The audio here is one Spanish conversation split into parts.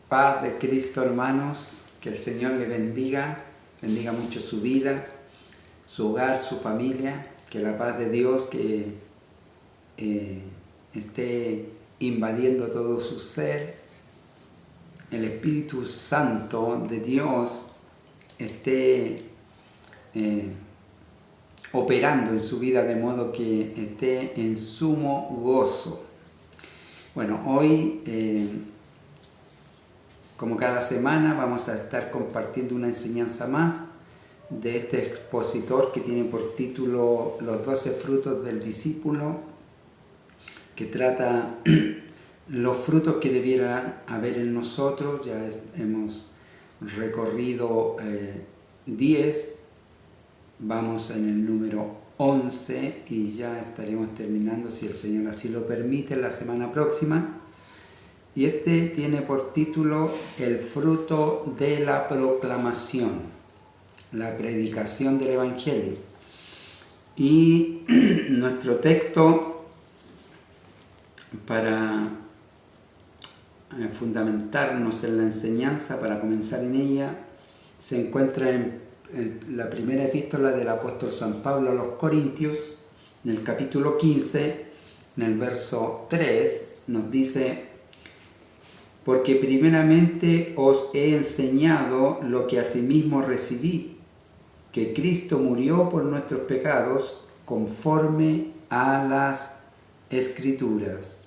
Paz de Cristo, hermanos, que el Señor le bendiga mucho su vida, su hogar, su familia, que la paz de Dios que esté invadiendo todo su ser, el Espíritu Santo de Dios esté operando en su vida de modo que esté en sumo gozo. Bueno, hoy como cada semana vamos a estar compartiendo una enseñanza más de este expositor que tiene por título Los 12 frutos del discípulo, que trata los frutos que debieran haber en nosotros. Ya hemos recorrido 10, vamos en el número 11 y ya estaremos terminando, si el Señor así lo permite, la semana próxima. Y este tiene por título El fruto de la proclamación, la predicación del Evangelio. Y nuestro texto para fundamentarnos en la enseñanza, para comenzar en ella, se encuentra en la primera epístola del apóstol San Pablo a los Corintios, en el capítulo 15, en el verso 3, nos dice: porque primeramente os he enseñado lo que asimismo recibí, que Cristo murió por nuestros pecados conforme a las Escrituras.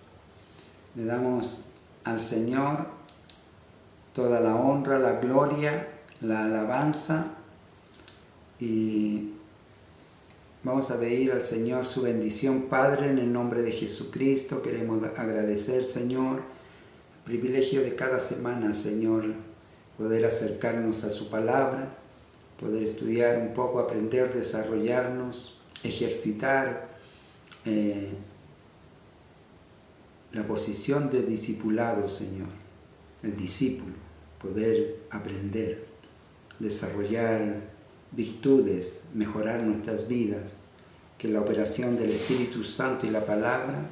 Le damos al Señor toda la honra, la gloria, la alabanza, y vamos a pedir al Señor su bendición. Padre, en el nombre de Jesucristo queremos agradecer, Señor, el privilegio de cada semana, Señor, poder acercarnos a su palabra, poder estudiar un poco, aprender, desarrollarnos, ejercitar la posición de discipulado, Señor, el discípulo, poder aprender, desarrollar virtudes, mejorar nuestras vidas, que la operación del Espíritu Santo y la palabra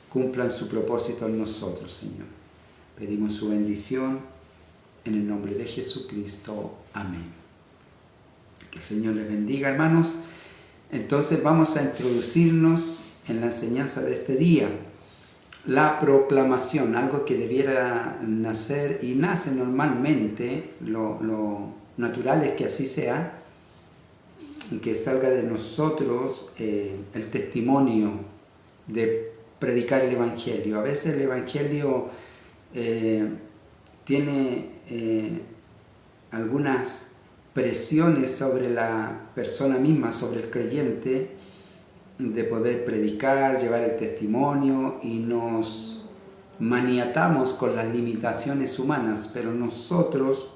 cumplan su propósito en nosotros, Señor. Pedimos su bendición en el nombre de Jesucristo. Amén. Que el Señor les bendiga, hermanos. Entonces vamos a introducirnos en la enseñanza de este día. La proclamación, algo que debiera nacer y nace normalmente, lo natural es que así sea, que salga de nosotros el testimonio de predicar el Evangelio. A veces el Evangelio tiene algunas presiones sobre la persona misma, sobre el creyente, de poder predicar, llevar el testimonio, y nos maniatamos con las limitaciones humanas. Pero nosotros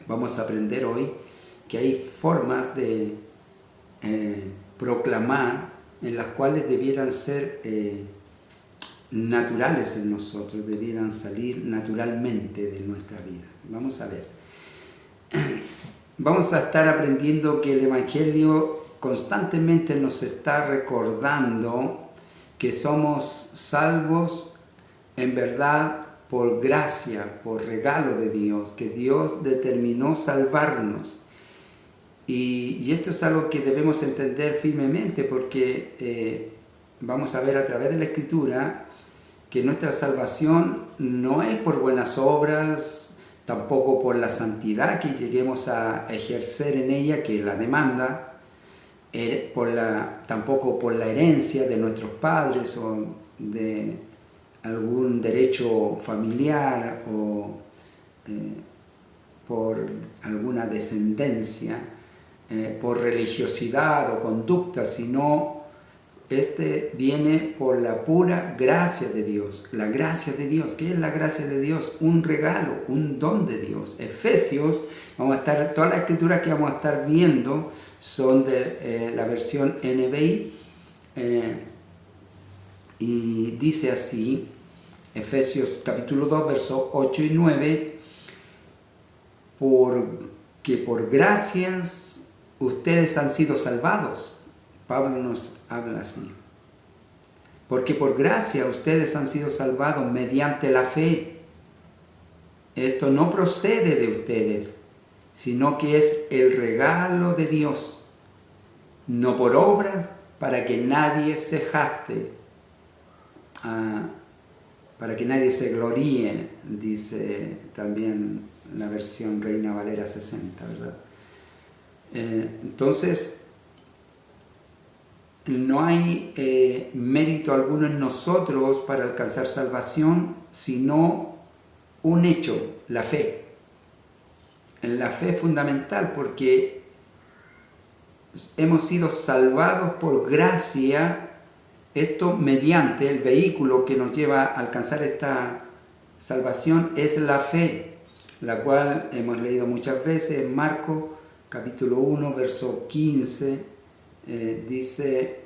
vamos a aprender hoy que hay formas de proclamar en las cuales debieran ser naturales en nosotros, debieran salir naturalmente de nuestra vida. Vamos a ver. Vamos a estar aprendiendo que el Evangelio constantemente nos está recordando que somos salvos en verdad por gracia, por regalo de Dios, que Dios determinó salvarnos. Y esto es algo que debemos entender firmemente, porque vamos a ver a través de la Escritura que nuestra salvación no es por buenas obras, tampoco por la santidad que lleguemos a ejercer en ella, que la demanda, tampoco por la herencia de nuestros padres o de algún derecho familiar o por alguna descendencia, por religiosidad o conducta, sino este viene por la pura gracia de Dios. La gracia de Dios. ¿Qué es la gracia de Dios? Un regalo, un don de Dios. Efesios, todas las escrituras que vamos a estar viendo son de la versión NBI, y dice así, Efesios capítulo 2, versos 8 y 9, porque por gracias ustedes han sido salvados. Pablo nos habla así. Porque por gracia ustedes han sido salvados mediante la fe. esto no procede de ustedes, sino que es el regalo de Dios, no por obras, para que nadie se jacte, para que nadie se gloríe, dice también la versión Reina Valera 60, ¿verdad? Entonces, no hay mérito alguno en nosotros para alcanzar salvación, sino un hecho, la fe. La fe es fundamental porque hemos sido salvados por gracia, esto mediante el vehículo que nos lleva a alcanzar esta salvación es la fe, la cual hemos leído muchas veces en Marcos capítulo 1, verso 15, dice,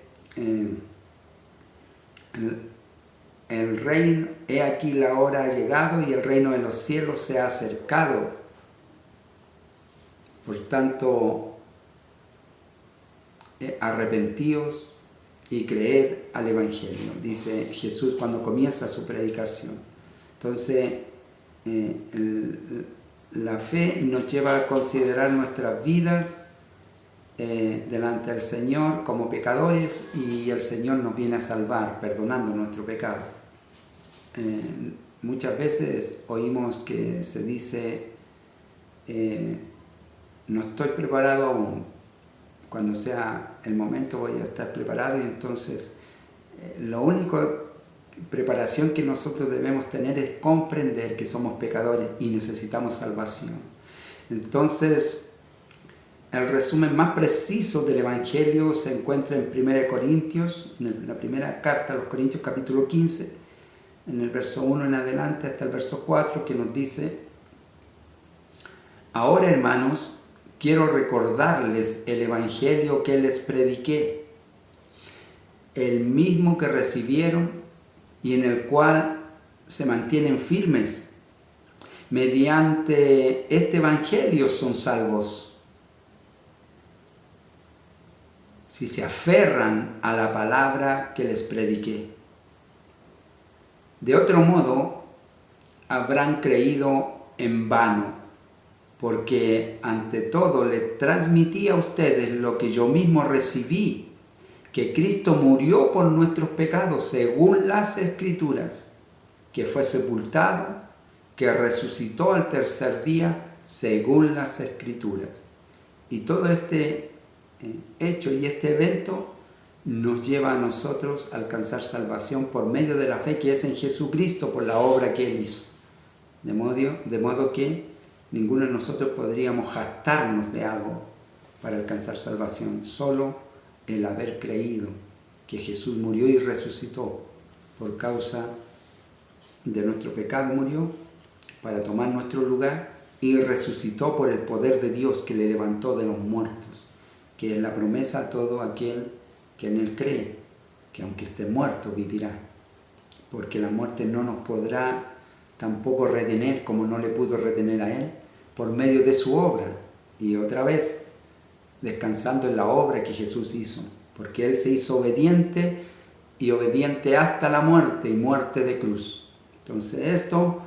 el reino, he aquí la hora ha llegado y el reino de los cielos se ha acercado. Por tanto, arrepentíos y creed al Evangelio, dice Jesús cuando comienza su predicación. Entonces, la fe nos lleva a considerar nuestras vidas delante del Señor como pecadores, y el Señor nos viene a salvar perdonando nuestro pecado. Muchas veces oímos que se dice, no estoy preparado aún, cuando sea el momento voy a estar preparado, y entonces la única preparación que nosotros debemos tener es comprender que somos pecadores y necesitamos salvación. Entonces, el resumen más preciso del Evangelio se encuentra en 1 Corintios, en la primera carta a los Corintios capítulo 15, en el verso 1 en adelante hasta el verso 4, que nos dice: ahora, hermanos, quiero recordarles el Evangelio que les prediqué, el mismo que recibieron y en el cual se mantienen firmes. Mediante este Evangelio son salvos, si se aferran a la palabra que les prediqué. De otro modo, habrán creído en vano, porque ante todo les transmití a ustedes lo que yo mismo recibí, que Cristo murió por nuestros pecados según las Escrituras, que fue sepultado, que resucitó al tercer día según las Escrituras. Y todo este hecho y este evento nos lleva a nosotros a alcanzar salvación por medio de la fe que es en Jesucristo, por la obra que Él hizo. De modo que ninguno de nosotros podríamos jactarnos de algo para alcanzar salvación, solo el haber creído que Jesús murió y resucitó por causa de nuestro pecado, murió para tomar nuestro lugar, y resucitó por el poder de Dios que le levantó de los muertos, que es la promesa a todo aquel que en Él cree, que aunque esté muerto vivirá, porque la muerte no nos podrá tampoco retener, como no le pudo retener a Él, por medio de su obra, y otra vez descansando en la obra que Jesús hizo, porque Él se hizo obediente, y obediente hasta la muerte, y muerte de cruz. Entonces esto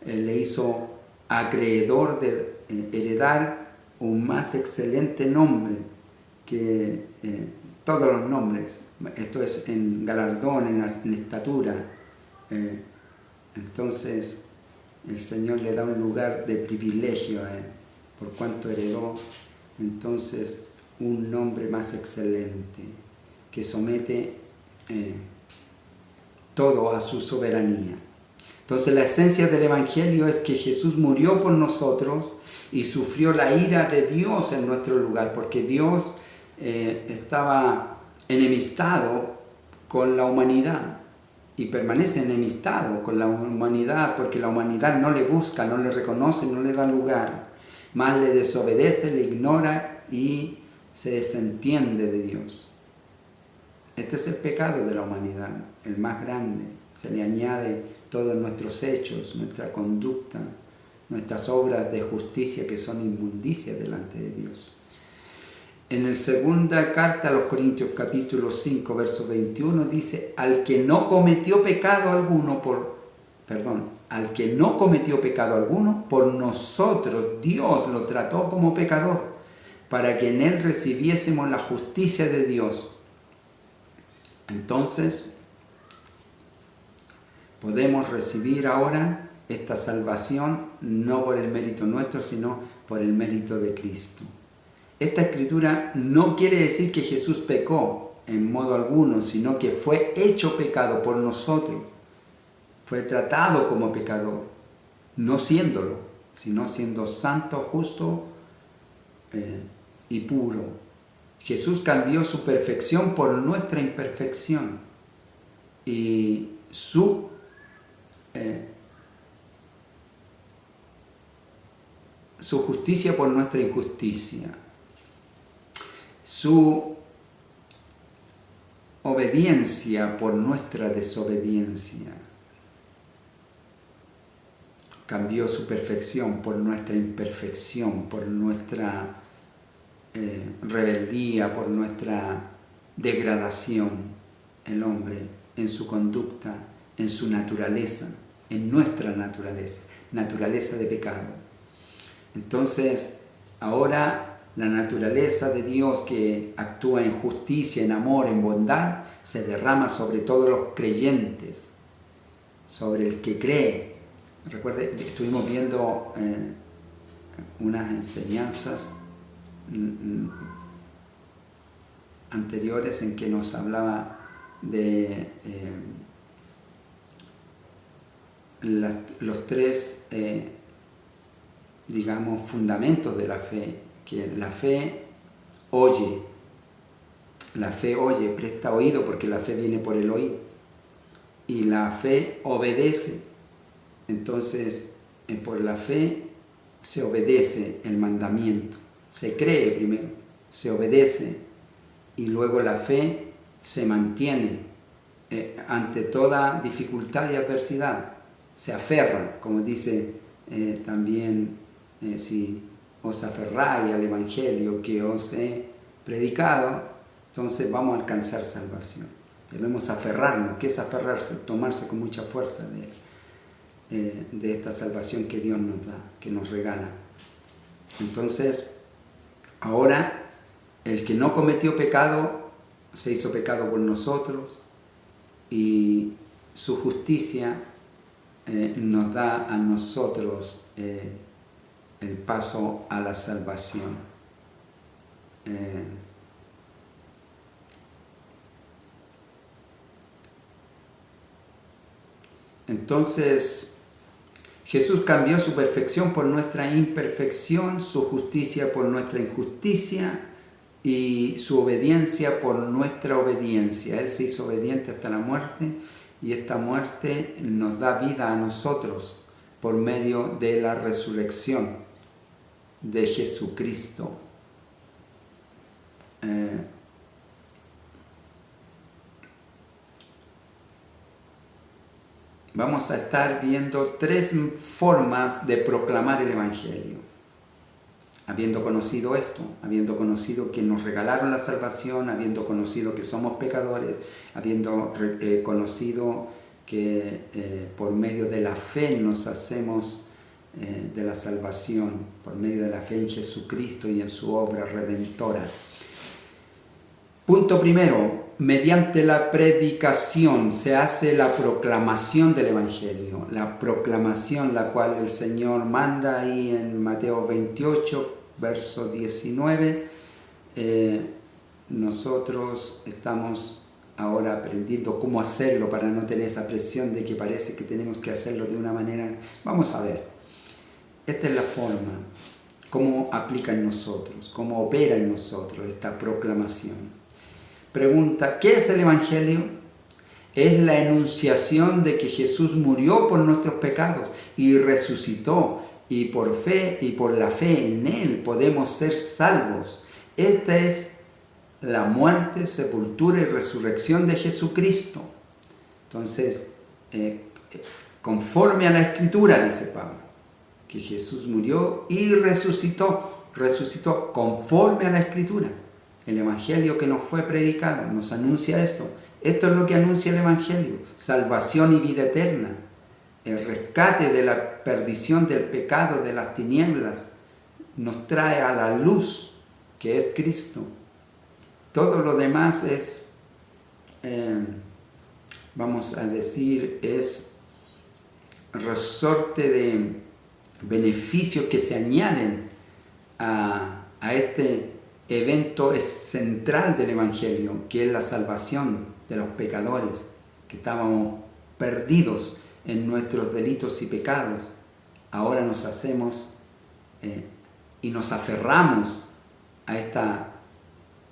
le hizo acreedor de heredar un más excelente nombre que todos los nombres. Esto es en galardón, en estatura. Entonces el Señor le da un lugar de privilegio a Él, por cuanto heredó entonces un nombre más excelente, que somete todo a su soberanía. Entonces la esencia del Evangelio es que Jesús murió por nosotros y sufrió la ira de Dios en nuestro lugar, porque Dios estaba enemistado con la humanidad y permanece enemistado con la humanidad, porque la humanidad no le busca, no le reconoce, no le da lugar, más le desobedece, le ignora y se desentiende de Dios. Este es el pecado de la humanidad, el más grande. Se le añade todos nuestros hechos, nuestra conducta, nuestras obras de justicia que son inmundicia delante de Dios. En la segunda carta a los Corintios capítulo 5 verso 21 dice: al que no cometió pecado alguno al que no cometió pecado alguno, por nosotros Dios lo trató como pecador, para que en él recibiésemos la justicia de Dios. Entonces, podemos recibir ahora esta salvación no por el mérito nuestro, sino por el mérito de Cristo. Esta escritura no quiere decir que Jesús pecó en modo alguno, sino que fue hecho pecado por nosotros. Fue tratado como pecador, no siéndolo, sino siendo santo, justo y puro. Jesús cambió su perfección por nuestra imperfección y su justicia por nuestra injusticia, su obediencia por nuestra desobediencia. Cambió su perfección por nuestra imperfección, por nuestra rebeldía, por nuestra degradación. El hombre en su conducta, en su naturaleza, en nuestra naturaleza de pecado. Entonces, ahora la naturaleza de Dios, que actúa en justicia, en amor, en bondad, se derrama sobre todos los creyentes, sobre el que cree. Recuerde, estuvimos viendo unas enseñanzas anteriores en que nos hablaba de los tres, digamos, fundamentos de la fe, que la fe oye, presta oído, porque la fe viene por el oír, y la fe obedece. Entonces, por la fe se obedece el mandamiento, se cree primero, se obedece, y luego la fe se mantiene ante toda dificultad y adversidad, se aferra, como dice también, si os aferráis al Evangelio que os he predicado, entonces vamos a alcanzar salvación. Debemos aferrarnos. ¿Qué es aferrarse? Tomarse con mucha fuerza de esta salvación que Dios nos da, que nos regala. Entonces, ahora, el que no cometió pecado, se hizo pecado por nosotros, y su justicia nos da a nosotros el paso a la salvación. Entonces, Jesús cambió su perfección por nuestra imperfección, su justicia por nuestra injusticia y su obediencia por nuestra obediencia. Él se hizo obediente hasta la muerte, y esta muerte nos da vida a nosotros por medio de la resurrección de Jesucristo. Vamos a estar viendo tres formas de proclamar el Evangelio. Habiendo conocido esto, habiendo conocido que nos regalaron la salvación, habiendo conocido que somos pecadores, habiendo conocido que por medio de la fe nos hacemos de la salvación, por medio de la fe en Jesucristo y en su obra redentora. Punto primero, mediante la predicación se hace la proclamación del Evangelio, la proclamación la cual el Señor manda ahí en Mateo 28, verso 19. Nosotros estamos ahora aprendiendo cómo hacerlo para no tener esa presión de que parece que tenemos que hacerlo de una manera. Vamos a ver, esta es la forma, cómo aplica en nosotros, cómo opera en nosotros esta proclamación. Pregunta, ¿qué es el Evangelio? Es la enunciación de que Jesús murió por nuestros pecados y resucitó, y por fe y por la fe en Él podemos ser salvos. Esta es la muerte, sepultura y resurrección de Jesucristo. Entonces, conforme a la Escritura, dice Pablo, que Jesús murió y resucitó conforme a la Escritura. El Evangelio que nos fue predicado nos anuncia esto. Esto es lo que anuncia el Evangelio: salvación y vida eterna. el rescate de la perdición del pecado, de las tinieblas, nos trae a la luz, que es Cristo. Todo lo demás es, vamos a decir, es resorte de beneficios que se añaden a este evento central del Evangelio, que es la salvación de los pecadores, que estábamos perdidos en nuestros delitos y pecados. Ahora nos hacemos y nos aferramos a esta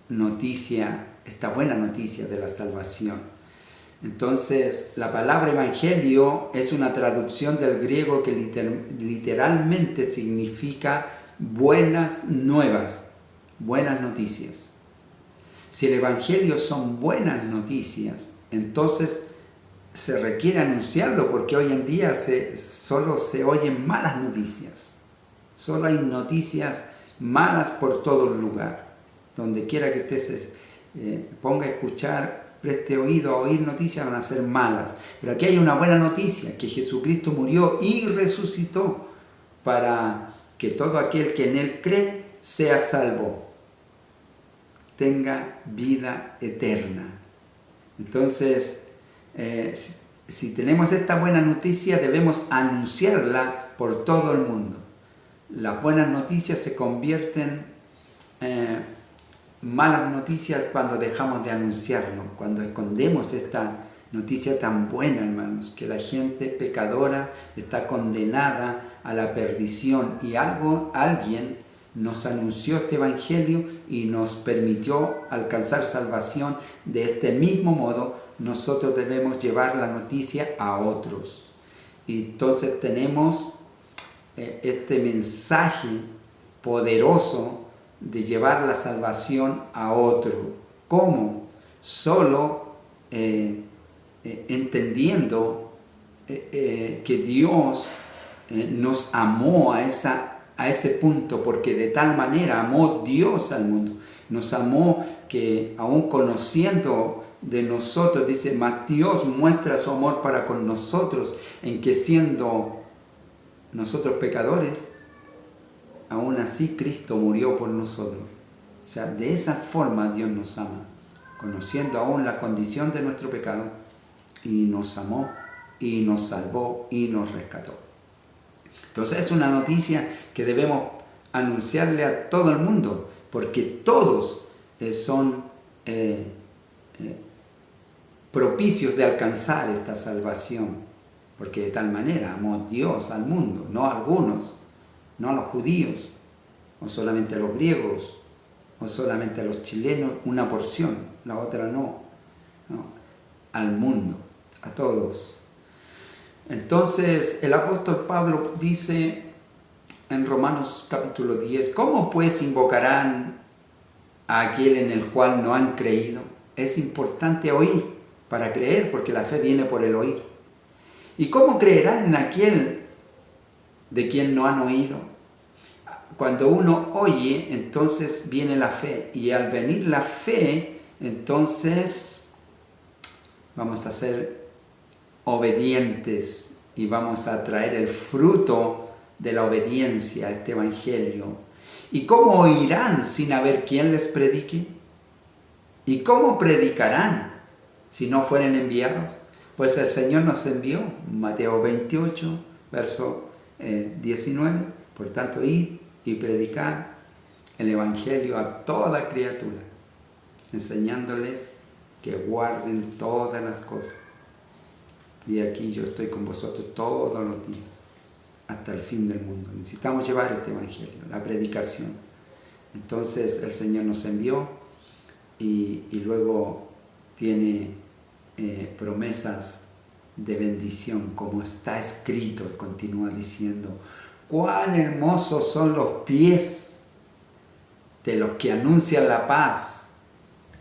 noticia, esta buena noticia de la salvación. Entonces, la palabra evangelio es una traducción del griego que literalmente significa buenas nuevas, buenas noticias. Si el evangelio son buenas noticias, entonces se requiere anunciarlo, porque hoy en día solo se oyen malas noticias. Solo hay noticias malas por todo el lugar. Donde quiera que usted se ponga a escuchar, preste oído a oír noticias, van a ser malas. Pero aquí hay una buena noticia, que Jesucristo murió y resucitó para que todo aquel que en Él cree sea salvo, tenga vida eterna. Entonces, si tenemos esta buena noticia, debemos anunciarla por todo el mundo. Las buenas noticias se convierten en malas noticias cuando dejamos de anunciarlo, cuando escondemos esta noticia tan buena, hermanos, que la gente pecadora está condenada a la perdición y alguien nos anunció este evangelio y nos permitió alcanzar salvación. De este mismo modo, nosotros debemos llevar la noticia a otros. Y entonces tenemos este mensaje poderoso de llevar la salvación a otro. ¿Cómo? Solo entendiendo que Dios nos amó a ese punto, porque de tal manera amó Dios al mundo. Nos amó que aún conociendo de nosotros, dice, mas Dios muestra su amor para con nosotros, en que siendo nosotros pecadores, aún así Cristo murió por nosotros. O sea, de esa forma Dios nos ama, conociendo aún la condición de nuestro pecado, y nos amó, y nos salvó, y nos rescató. Entonces es una noticia que debemos anunciarle a todo el mundo, porque todos son propicios de alcanzar esta salvación, porque de tal manera amó Dios al mundo, no a algunos, no a los judíos, o solamente a los griegos, o solamente a los chilenos, una porción, la otra no, al mundo, a todos. Entonces el apóstol Pablo dice en Romanos capítulo 10, ¿cómo pues invocarán a aquel en el cual no han creído? Es importante oír para creer, porque la fe viene por el oír. ¿Y cómo creerán en aquel de quien no han oído? Cuando uno oye, entonces viene la fe. Y al venir la fe, entonces vamos a ser obedientes y vamos a traer el fruto de la obediencia a este evangelio. ¿Y cómo oirán sin haber quien les predique? ¿Y cómo predicarán si no fueren enviados? Pues el Señor nos envió, Mateo 28, verso 19, por tanto, id y predicar el evangelio a toda criatura, enseñándoles que guarden todas las cosas. Y aquí yo estoy con vosotros todos los días, hasta el fin del mundo. Necesitamos llevar este evangelio, la predicación. Entonces el Señor nos envió y luego tiene promesas de bendición, como está escrito, continúa diciendo, cuán hermosos son los pies de los que anuncian la paz.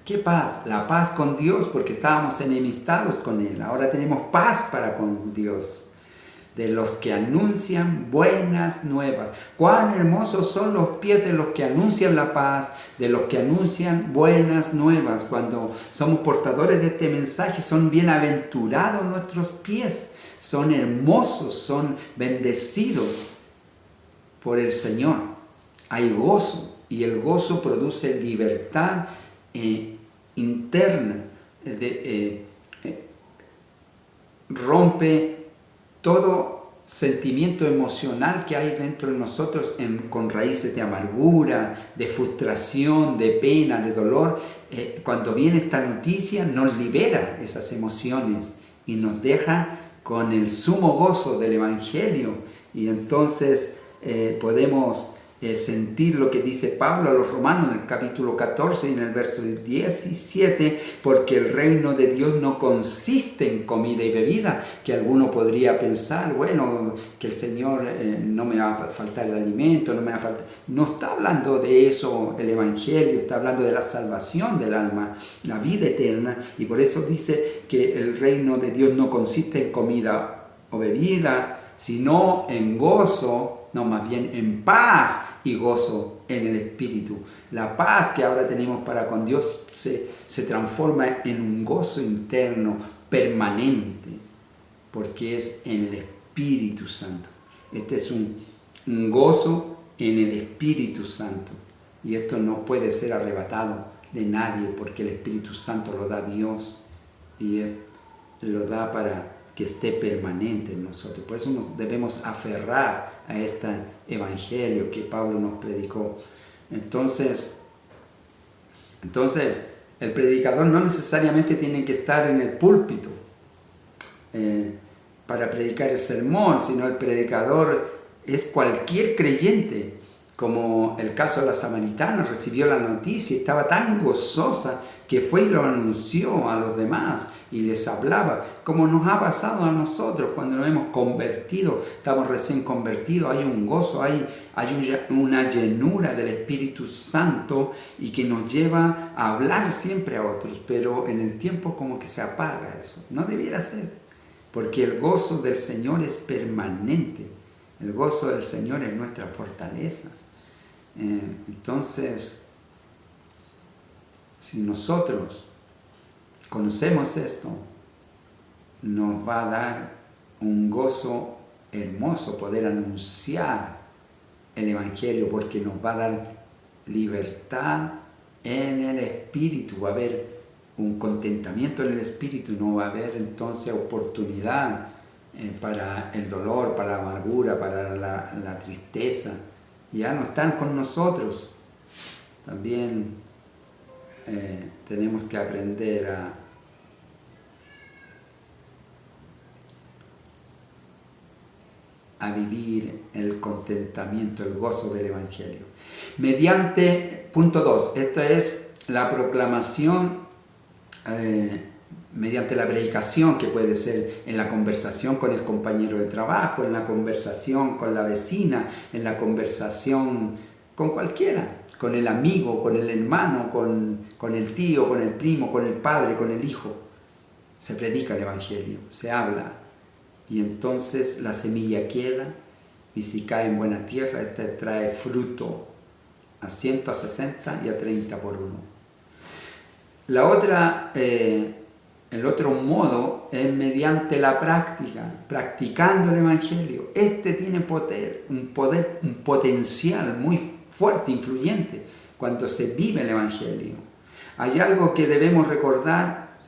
¿Qué paz? La paz con Dios, porque estábamos enemistados con Él. Ahora tenemos paz para con Dios. de los que anuncian buenas nuevas. Cuán hermosos son los pies de los que anuncian la paz, de los que anuncian buenas nuevas. Cuando somos portadores de este mensaje, son bienaventurados nuestros pies, son hermosos, son bendecidos por el Señor. Hay gozo, y el gozo produce libertad interna, rompe todo sentimiento emocional que hay dentro de nosotros con raíces de amargura, de frustración, de pena, de dolor. Cuando viene esta noticia nos libera esas emociones y nos deja con el sumo gozo del Evangelio, y entonces podemos sentir lo que dice Pablo a los romanos en el capítulo 14 y en el verso 17, porque el reino de Dios no consiste en comida y bebida, que alguno podría pensar, bueno, que el Señor no me va a faltar el alimento, no me va a faltar. No está hablando de eso el Evangelio, está hablando de la salvación del alma, la vida eterna, y por eso dice que el reino de Dios no consiste en comida o bebida, sino en gozo, no, más bien en paz y gozo en el Espíritu. La paz que ahora tenemos para con Dios se transforma en un gozo interno permanente, porque es en el Espíritu Santo. Este es un gozo en el Espíritu Santo, y esto no puede ser arrebatado de nadie, porque el Espíritu Santo lo da Dios, y Él lo da para que esté permanente en nosotros. Por eso nos debemos aferrar a este evangelio que Pablo nos predicó. Entonces el predicador no necesariamente tiene que estar en el púlpito para predicar el sermón, sino el predicador es cualquier creyente, como el caso de la samaritana. Recibió la noticia y estaba tan gozosa que fue y lo anunció a los demás y les hablaba, como nos ha pasado a nosotros cuando nos hemos convertido, estamos recién convertidos. Hay un gozo, hay una llenura del Espíritu Santo, y que nos lleva a hablar siempre a otros, pero en el tiempo como que se apaga eso. No debiera ser, porque el gozo del Señor es permanente. El gozo del Señor es nuestra fortaleza. Entonces, si nosotros conocemos esto, nos va a dar un gozo hermoso poder anunciar el Evangelio, porque nos va a dar libertad en el Espíritu. Va a haber un contentamiento en el Espíritu, no va a haber entonces oportunidad para el dolor, para la amargura, para la tristeza. Ya no están con nosotros. También tenemos que aprender a vivir el contentamiento, el gozo del Evangelio. Mediante, punto 2, esta es la proclamación mediante la predicación, que puede ser en la conversación con el compañero de trabajo, en la conversación con la vecina, en la conversación con cualquiera, con el amigo, con el hermano, con el tío, con el primo, con el padre, con el hijo. Se predica el Evangelio, se habla, y entonces la semilla queda, y si cae en buena tierra, esta trae fruto a 100, a 60 y a 30 por uno. El otro modo es mediante la práctica, practicando el Evangelio. Este tiene un potencial muy fuerte, influyente, cuando se vive el Evangelio. Hay algo que debemos recordar: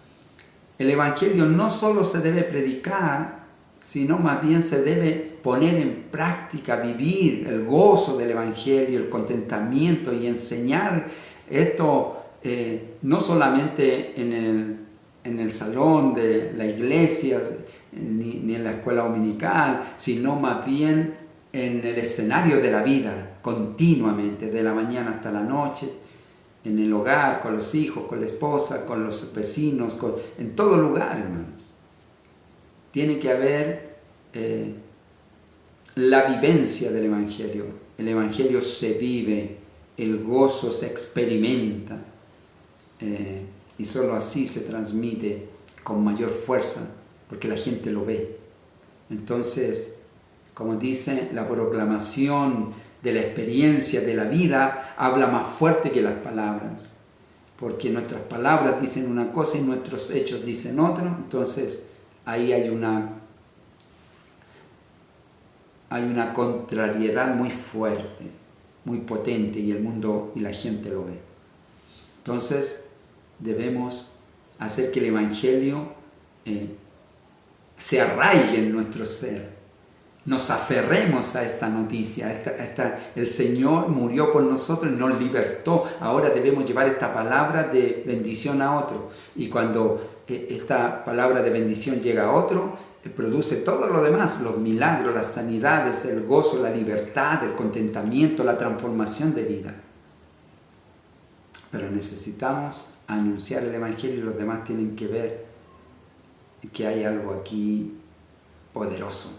el Evangelio no solo se debe predicar, sino más bien se debe poner en práctica, vivir el gozo del Evangelio, el contentamiento, y enseñar esto no solamente en el salón de la iglesia, ni en la escuela dominical, sino más bien en el escenario de la vida, continuamente, de la mañana hasta la noche, en el hogar, con los hijos, con la esposa, con los vecinos, en todo lugar, hermanos. Tiene que haber la vivencia del Evangelio. El Evangelio se vive, el gozo se experimenta, y solo así se transmite con mayor fuerza, porque la gente lo ve. Entonces, como dice, la proclamación de la experiencia de la vida habla más fuerte que las palabras, porque nuestras palabras dicen una cosa y nuestros hechos dicen otra. Entonces ahí hay una contrariedad muy fuerte, muy potente, y el mundo y la gente lo ve. Entonces debemos hacer que el Evangelio se arraigue en nuestro ser. Nos aferremos a esta noticia. El Señor murió por nosotros y nos libertó. Ahora debemos llevar esta palabra de bendición a otro. Y cuando esta palabra de bendición llega a otro, produce todo lo demás, los milagros, las sanidades, el gozo, la libertad, el contentamiento, la transformación de vida. Pero necesitamos anunciar el Evangelio y los demás tienen que ver que hay algo aquí poderoso.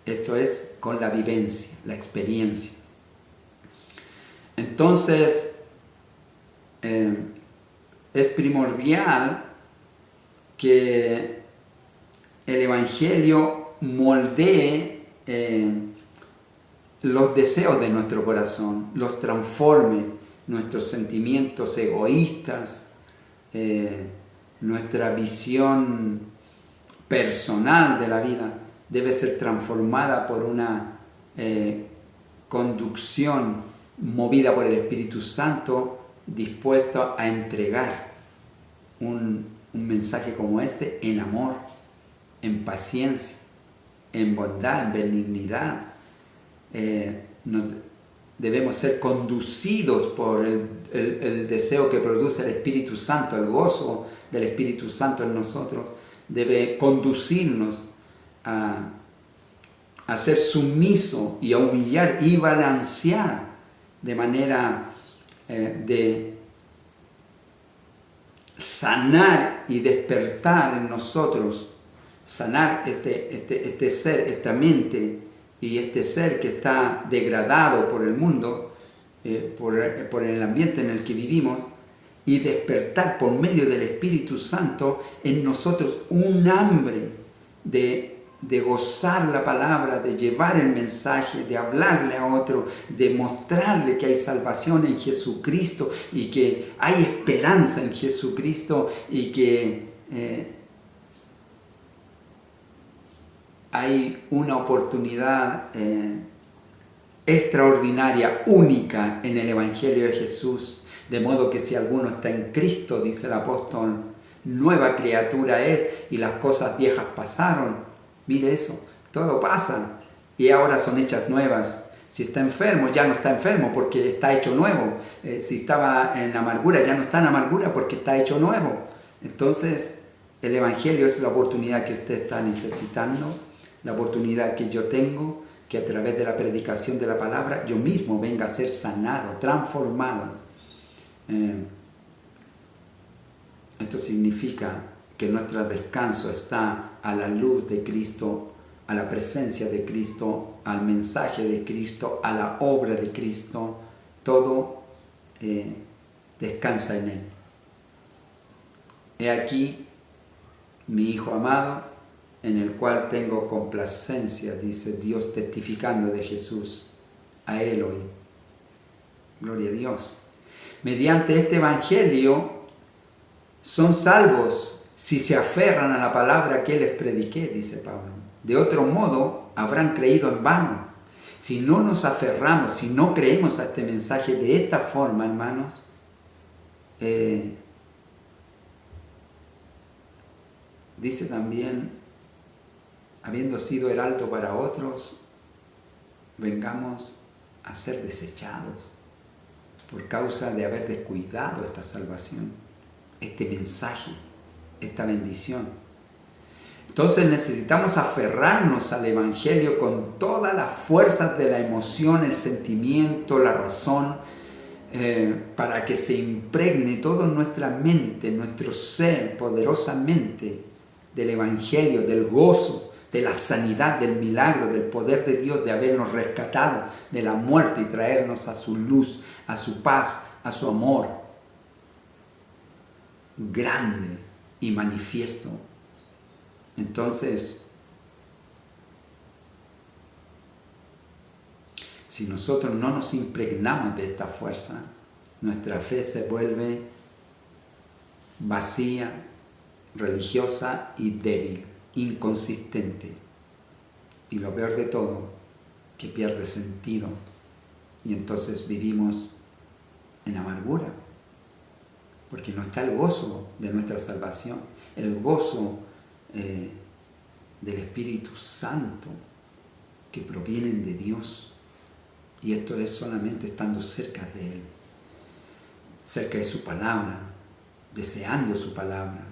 Esto es con la vivencia, la experiencia. Entonces, es primordial que el Evangelio moldee los deseos de nuestro corazón, los transforme, nuestros sentimientos egoístas, nuestra visión personal de la vida debe ser transformada por una conducción movida por el Espíritu Santo, dispuesto a entregar un mensaje como este en amor, en paciencia, en bondad, en benignidad. Debemos ser conducidos por el deseo que produce el Espíritu Santo, el gozo del Espíritu Santo en nosotros. Debe conducirnos a ser sumiso y a humillar y balancear de manera de sanar y despertar en nosotros, sanar este ser, esta mente y este ser que está degradado por el mundo, por el ambiente en el que vivimos, y despertar por medio del Espíritu Santo en nosotros un hambre de gozar la palabra, de llevar el mensaje, de hablarle a otro, de mostrarle que hay salvación en Jesucristo y que hay esperanza en Jesucristo y que hay una oportunidad extraordinaria, única en el Evangelio de Jesús. De modo que si alguno está en Cristo, dice el apóstol, nueva criatura es y las cosas viejas pasaron. Mire eso, todo pasa y ahora son hechas nuevas. Si está enfermo, ya no está enfermo porque está hecho nuevo. Si estaba en amargura, ya no está en amargura porque está hecho nuevo. Entonces, el Evangelio es la oportunidad que usted está necesitando, la oportunidad que yo tengo, que a través de la predicación de la palabra yo mismo venga a ser sanado, transformado. Esto significa que nuestro descanso está a la luz de Cristo, a la presencia de Cristo, al mensaje de Cristo, a la obra de Cristo. Todo descansa en Él. He aquí mi Hijo amado, en el cual tengo complacencia, dice Dios testificando de Jesús. A Él oí. Gloria a Dios. Mediante este Evangelio son salvos si se aferran a la palabra que les prediqué, dice Pablo. De otro modo, habrán creído en vano. Si no nos aferramos, si no creemos a este mensaje de esta forma, hermanos, dice también, habiendo sido heraldo para otros, vengamos a ser desechados por causa de haber descuidado esta salvación, este mensaje, esta bendición. Entonces necesitamos aferrarnos al Evangelio con todas las fuerzas de la emoción, el sentimiento, la razón, para que se impregne toda nuestra mente, nuestro ser, poderosamente del Evangelio, del gozo, de la sanidad, del milagro, del poder de Dios, de habernos rescatado de la muerte y traernos a su luz, a su paz, a su amor grande y manifiesto. Entonces, Si nosotros no nos impregnamos de esta fuerza, nuestra fe se vuelve vacía, religiosa y débil, inconsistente. Y lo peor de todo, que pierde sentido. Y entonces vivimos en amargura, porque no está el gozo de nuestra salvación, el gozo del Espíritu Santo que provienen de Dios. Y esto es solamente estando cerca de Él, cerca de su palabra, deseando su palabra,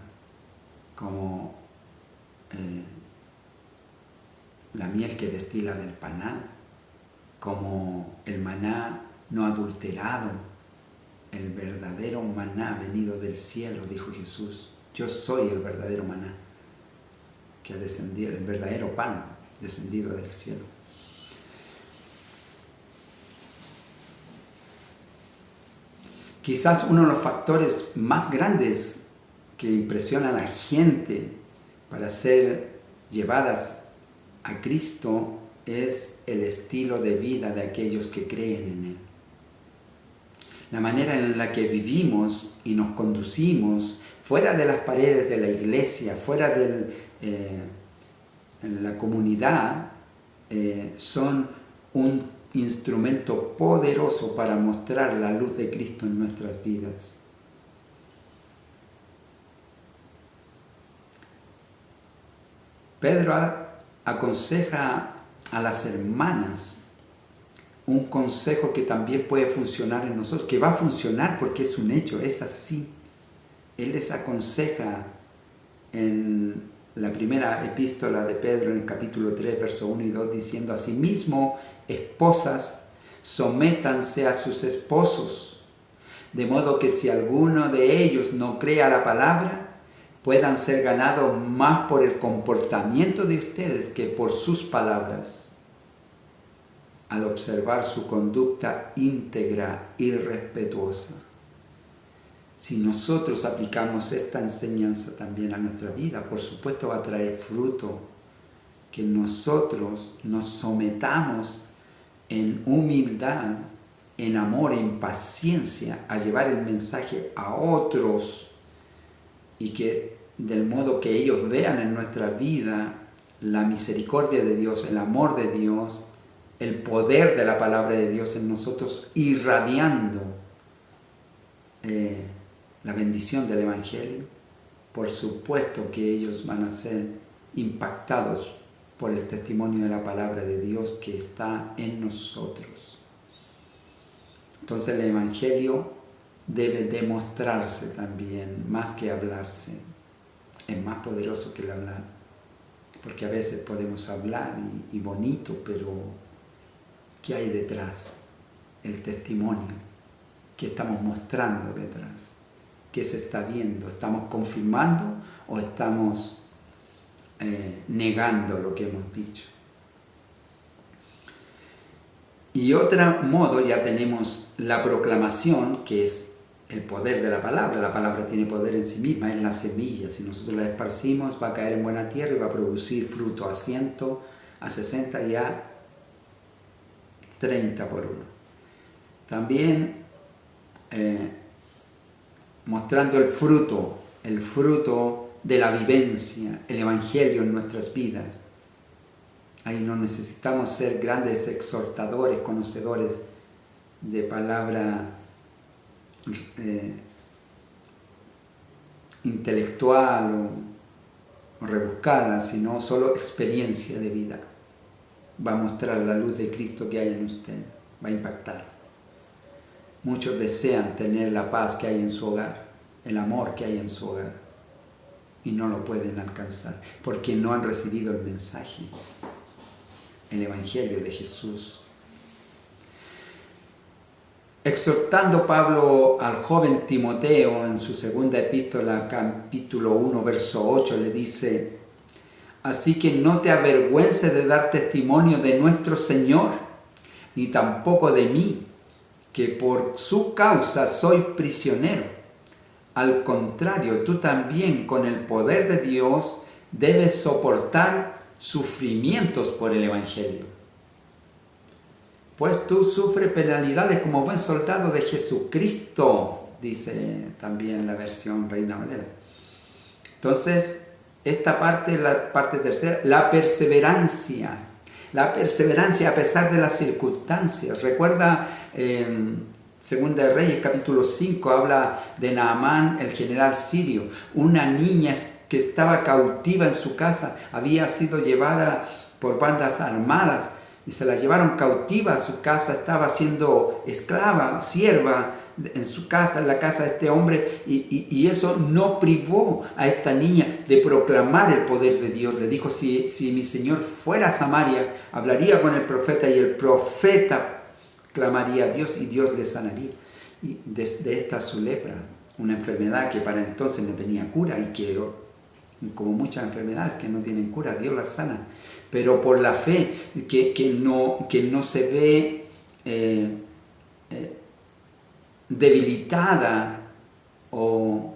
como la miel que destila del panal, como el maná no adulterado, el verdadero maná venido del cielo, dijo Jesús. Yo soy el verdadero maná que ha descendido, el verdadero pan descendido del cielo. Quizás uno de los factores más grandes que impresiona a la gente para ser llevadas a Cristo es el estilo de vida de aquellos que creen en Él. La manera en la que vivimos y nos conducimos fuera de las paredes de la iglesia, fuera de la comunidad, son un instrumento poderoso para mostrar la luz de Cristo en nuestras vidas. Pedro aconseja a las hermanas un consejo que también puede funcionar en nosotros, que va a funcionar porque es un hecho, es así. Él les aconseja en la primera epístola de Pedro, en el capítulo 3, verso 1 y 2, diciendo: asimismo, esposas, sométanse a sus esposos, de modo que si alguno de ellos no cree a la palabra, puedan ser ganados más por el comportamiento de ustedes que por sus palabras, al observar su conducta íntegra y respetuosa. Si nosotros aplicamos esta enseñanza también a nuestra vida, por supuesto va a traer fruto, que nosotros nos sometamos en humildad, en amor, en paciencia, a llevar el mensaje a otros, y que del modo que ellos vean en nuestra vida la misericordia de Dios, el amor de Dios, el poder de la palabra de Dios en nosotros, irradiando la bendición del Evangelio. Por supuesto que ellos van a ser impactados por el testimonio de la palabra de Dios que está en nosotros. Entonces el Evangelio debe demostrarse también, más que hablarse. Es más poderoso que el hablar, porque a veces podemos hablar y bonito, pero ¿qué hay detrás? El testimonio que estamos mostrando detrás. ¿Qué se está viendo? ¿Estamos confirmando o estamos negando lo que hemos dicho? Y otro modo, ya tenemos la proclamación, que es el poder de la palabra. La palabra tiene poder en sí misma, es la semilla. Si nosotros la esparcimos, va a caer en buena tierra y va a producir fruto a 100, a 60 y a 30 por uno. También mostrando el fruto de la vivencia, el Evangelio en nuestras vidas. Ahí no necesitamos ser grandes exhortadores, conocedores de palabra intelectual o rebuscada, sino solo experiencia de vida. Va a mostrar la luz de Cristo que hay en usted, va a impactar. Muchos desean tener la paz que hay en su hogar, el amor que hay en su hogar, y no lo pueden alcanzar porque no han recibido el mensaje, el Evangelio de Jesús. Exhortando Pablo al joven Timoteo en su segunda epístola, capítulo 1, verso 8, le dice: así que no te avergüences de dar testimonio de nuestro Señor, ni tampoco de mí, que por su causa soy prisionero. Al contrario, tú también, con el poder de Dios, debes soportar sufrimientos por el Evangelio. pues tú sufres penalidades como buen soldado de Jesucristo, dice también la versión Reina Valera. Entonces, esta parte, la parte tercera, la perseverancia. La perseverancia a pesar de las circunstancias. Recuerda, Segunda de Reyes, capítulo 5, habla de Naamán, el general sirio. Una niña que estaba cautiva en su casa, había sido llevada por bandas armadas y se la llevaron cautiva a su casa, estaba siendo esclava, sierva en su casa, en la casa de este hombre, y eso no privó a esta niña de proclamar el poder de Dios. Le dijo, si mi Señor fuera a Samaria, hablaría con el profeta y el profeta clamaría a Dios y Dios le sanaría y de esta su lepra, una enfermedad que para entonces no tenía cura y que, como muchas enfermedades que no tienen cura, Dios las sana. Pero por la fe que no se ve debilitada o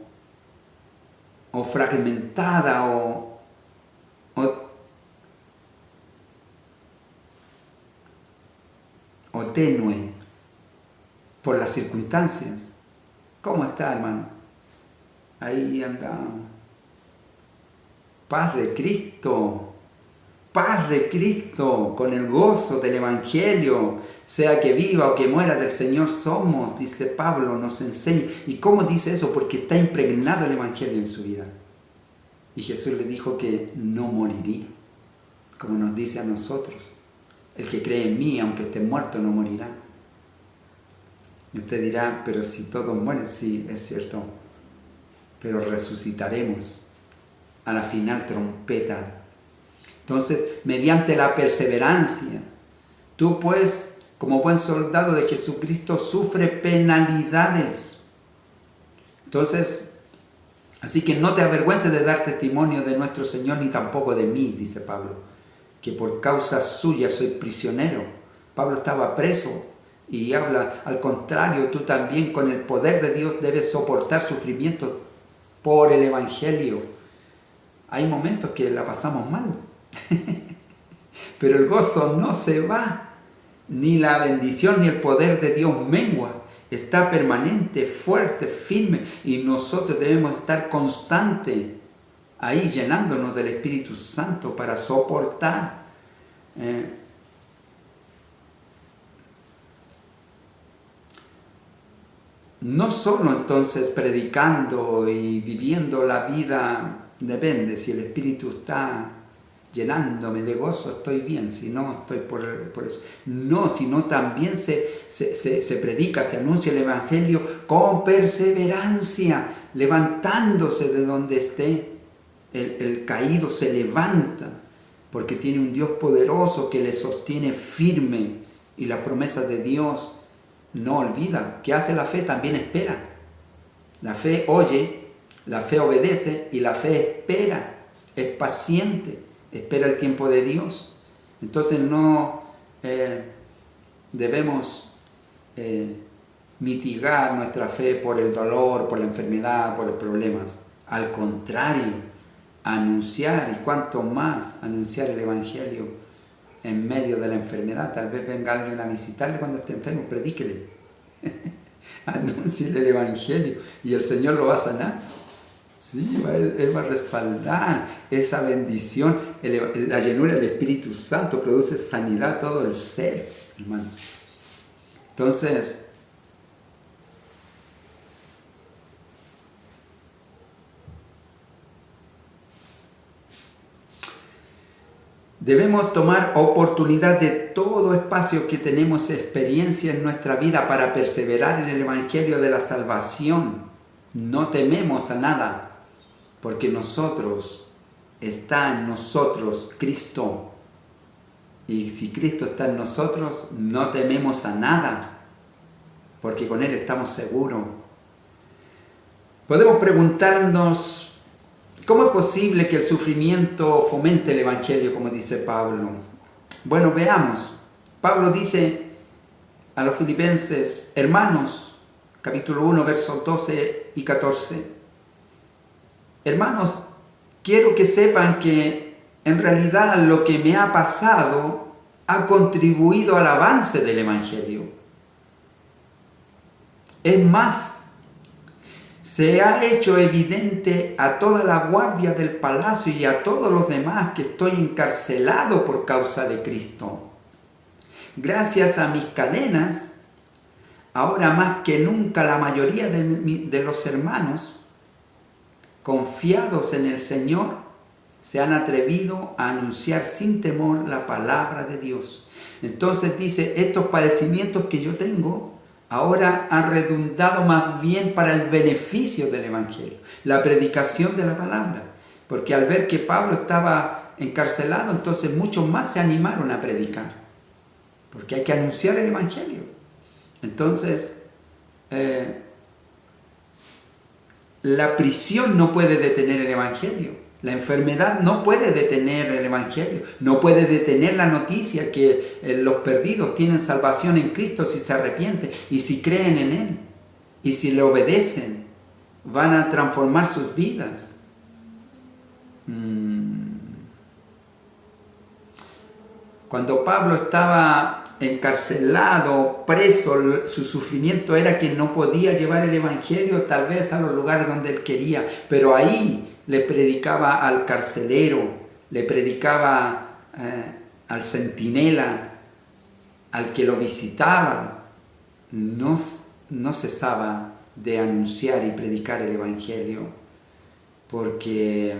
fragmentada o tenue por las circunstancias. ¿Cómo está, hermano? Ahí andamos. Paz de Cristo, con el gozo del Evangelio, sea que viva o que muera, del Señor somos, dice Pablo, nos enseña. ¿Y cómo dice eso? Porque está impregnado el Evangelio en su vida. Y Jesús le dijo que no moriría, como nos dice a nosotros. El que cree en mí, aunque esté muerto, no morirá. Y usted dirá, pero si todos mueren, sí, es cierto, pero resucitaremos a la final trompeta. Entonces, mediante la perseverancia, tú pues, como buen soldado de Jesucristo, sufre penalidades. Entonces, así que no te avergüences de dar testimonio de nuestro Señor, ni tampoco de mí, dice Pablo, que por causa suya soy prisionero. Pablo estaba preso y habla, al contrario, tú también con el poder de Dios debes soportar sufrimientos por el Evangelio. Hay momentos que la pasamos mal, pero el gozo no se va, ni la bendición ni el poder de Dios mengua. Está permanente, fuerte, firme, y nosotros debemos estar constantes ahí llenándonos del Espíritu Santo para soportar. No solo entonces predicando y viviendo la vida, depende, si el Espíritu está llenándome de gozo, estoy bien, si no, estoy por eso. No, sino también se predica, se anuncia el Evangelio con perseverancia, levantándose de donde esté. El caído se levanta, porque tiene un Dios poderoso que le sostiene firme, y las promesas de Dios no olvida. ¿Qué hace la fe? También espera. La fe oye, la fe obedece y la fe espera, es paciente, espera el tiempo de Dios. Entonces no debemos mitigar nuestra fe por el dolor, por la enfermedad, por los problemas. Al contrario, anunciar, y cuanto más anunciar el Evangelio en medio de la enfermedad. Tal vez venga alguien a visitarle cuando esté enfermo, predíquele, anúnciele el Evangelio y el Señor lo va a sanar. Sí, Él va a respaldar esa bendición. La llenura del Espíritu Santo produce sanidad a todo el ser, hermanos. Entonces, debemos tomar oportunidad de todo espacio que tenemos experiencia en nuestra vida para perseverar en el Evangelio de la salvación. No tememos a nada, porque está en nosotros Cristo. Y si Cristo está en nosotros, no tememos a nada, porque con Él estamos seguros. Podemos preguntarnos, ¿cómo es posible que el sufrimiento fomente el Evangelio, como dice Pablo? Bueno, veamos. Pablo dice a los filipenses, hermanos, capítulo 1, versos 12 y 14. Hermanos, quiero que sepan que en realidad lo que me ha pasado ha contribuido al avance del Evangelio. Es más, se ha hecho evidente a toda la guardia del palacio y a todos los demás que estoy encarcelado por causa de Cristo. Gracias a mis cadenas, ahora más que nunca la mayoría de los hermanos, confiados en el Señor, se han atrevido a anunciar sin temor la palabra de Dios. Entonces dice, estos padecimientos que yo tengo, ahora han redundado más bien para el beneficio del Evangelio, la predicación de la palabra. Porque al ver que Pablo estaba encarcelado, entonces muchos más se animaron a predicar. Porque hay que anunciar el Evangelio. Entonces, la prisión no puede detener el Evangelio. La enfermedad no puede detener el Evangelio. No puede detener la noticia que los perdidos tienen salvación en Cristo si se arrepienten y si creen en Él. Y si le obedecen, van a transformar sus vidas. Cuando Pablo estaba encarcelado, preso, su sufrimiento era que no podía llevar el Evangelio tal vez a los lugares donde él quería, pero ahí le predicaba al carcelero, le predicaba al centinela, al que lo visitaba. No cesaba de anunciar y predicar el Evangelio, porque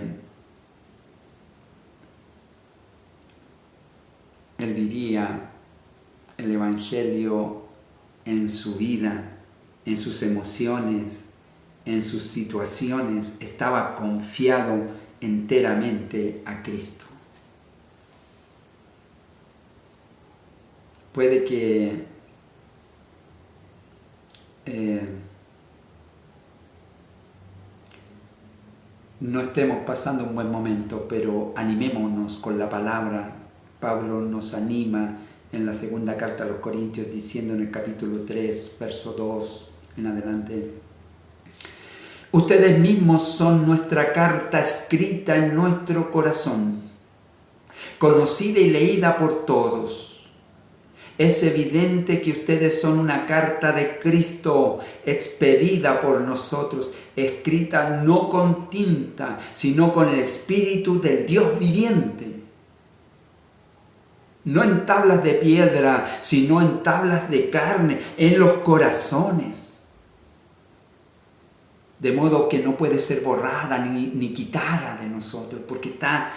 él vivía el Evangelio en su vida, en sus emociones, en sus situaciones. Estaba confiado enteramente a Cristo. Puede que no estemos pasando un buen momento, pero animémonos con la palabra. Pablo nos anima en la segunda carta a los Corintios diciendo en el capítulo 3, verso 2 en adelante: ustedes mismos son nuestra carta escrita en nuestro corazón, conocida y leída por todos. Es evidente que ustedes son una carta de Cristo expedida por nosotros, escrita no con tinta, sino con el Espíritu del Dios viviente. No en tablas de piedra, sino en tablas de carne, en los corazones. De modo que no puede ser borrada ni quitada de nosotros, porque está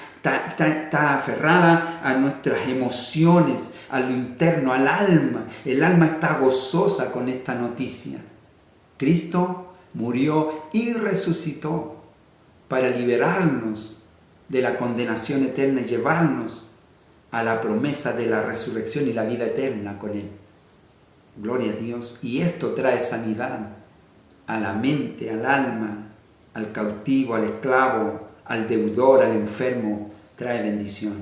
aferrada a nuestras emociones, a lo interno, al alma. El alma está gozosa con esta noticia. Cristo murió y resucitó para liberarnos de la condenación eterna y llevarnos a la promesa de la resurrección y la vida eterna con Él. Gloria a Dios. Y esto trae sanidad a la mente, al alma, al cautivo, al esclavo, al deudor, al enfermo. Trae bendición.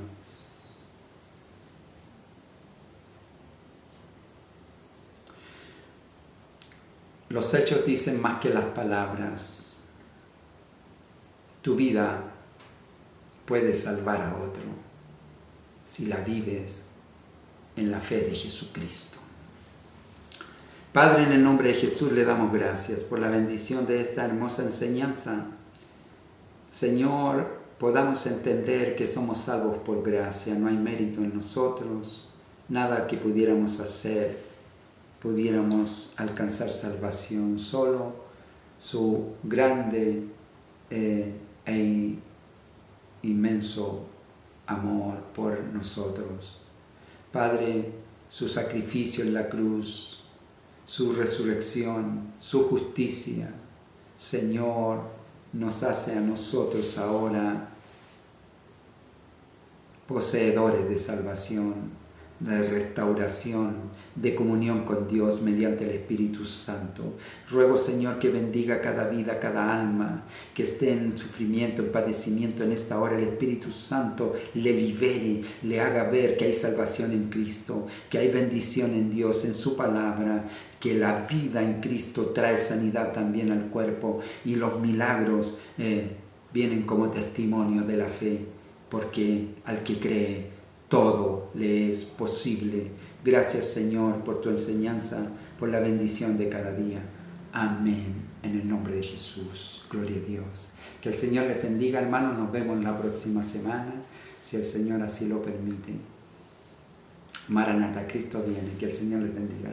Los hechos dicen más que las palabras. Tu vida puede salvar a otro si la vives en la fe de Jesucristo. Padre, en el nombre de Jesús le damos gracias por la bendición de esta hermosa enseñanza. Señor, podamos entender que somos salvos por gracia, no hay mérito en nosotros, nada que pudiéramos hacer, pudiéramos alcanzar salvación, solo su grande e inmenso amor por nosotros. Padre, su sacrificio en la cruz, su resurrección, su justicia, Señor, nos hace a nosotros ahora poseedores de salvación, de restauración, de comunión con Dios mediante el Espíritu Santo. Ruego, Señor, que bendiga cada vida, cada alma que esté en sufrimiento, en padecimiento en esta hora. El Espíritu Santo le libere, le haga ver que hay salvación en Cristo, que hay bendición en Dios, en su palabra, que la vida en Cristo trae sanidad también al cuerpo y los milagros vienen como testimonio de la fe, porque al que cree todo le es posible. Gracias, Señor, por tu enseñanza, por la bendición de cada día. Amén. En el nombre de Jesús. Gloria a Dios. Que el Señor les bendiga, hermanos. Nos vemos la próxima semana, si el Señor así lo permite. Maranata, Cristo viene. Que el Señor les bendiga.